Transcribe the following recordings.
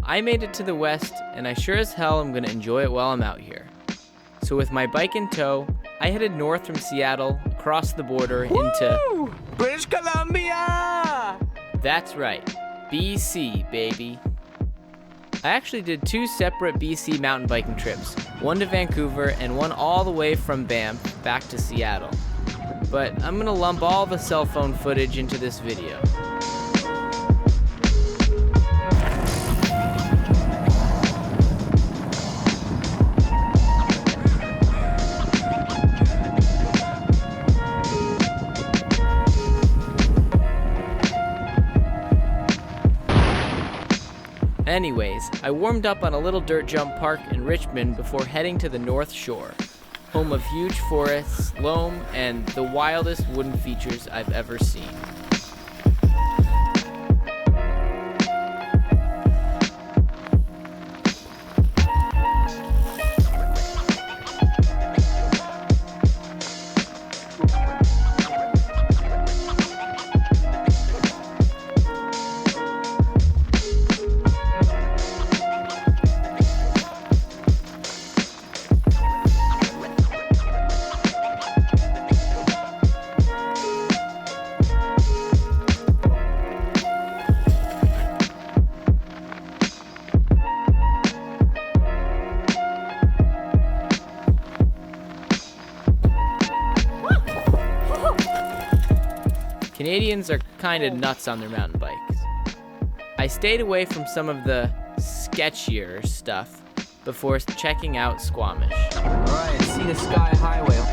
I made it to the west, and I sure as hell am gonna enjoy it while I'm out here. So with my bike in tow, I headed north from Seattle, across the border into British Columbia! That's right, BC, baby. I actually did 2 separate BC mountain biking trips, one to Vancouver and one all the way from Banff back to Seattle. But I'm gonna lump all the cell phone footage into this video. Anyways, I warmed up on a little dirt jump park in Richmond before heading to the North Shore, home of huge forests, loam, and the wildest wooden features I've ever seen. Canadians are kinda nuts on their mountain bikes. I stayed away from some of the sketchier stuff before checking out Squamish. Alright, see the Sky Highway.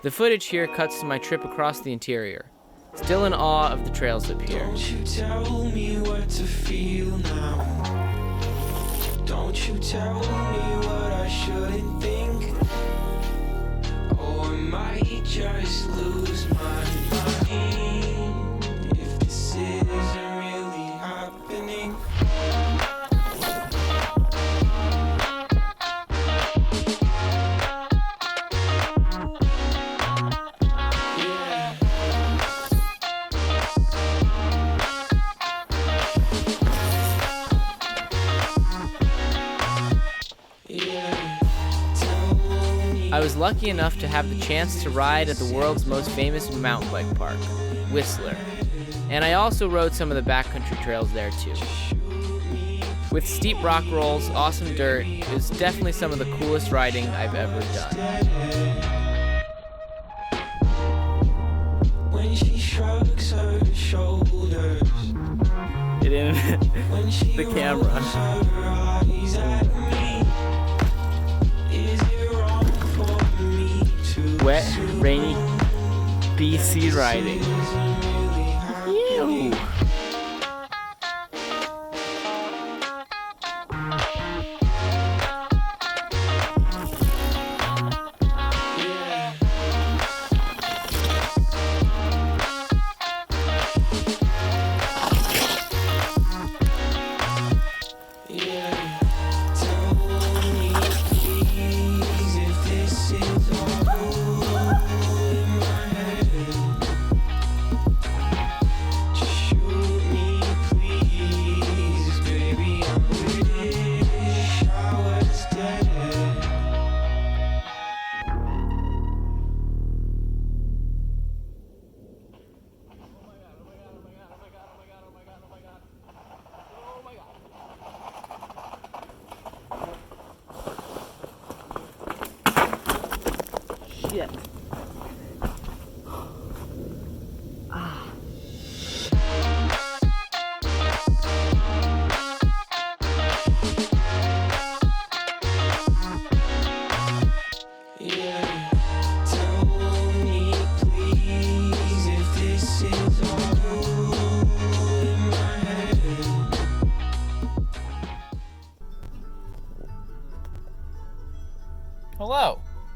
The footage here cuts to my trip across the interior. Still in awe of the trails up here. Don't you tell me what to feel now. Don't you tell me what I shouldn't think. Or I might just lose my mind if this isn't really happening. I was lucky enough to have the chance to ride at the world's most famous mountain bike park, Whistler, and I also rode some of the backcountry trails there too. With steep rock rolls, awesome dirt, it was definitely some of the coolest riding I've ever done. When she shrugs her shoulders, It in the camera. Wet, rainy BC riding. Ew. Shit. Yeah, tell me please. Hello.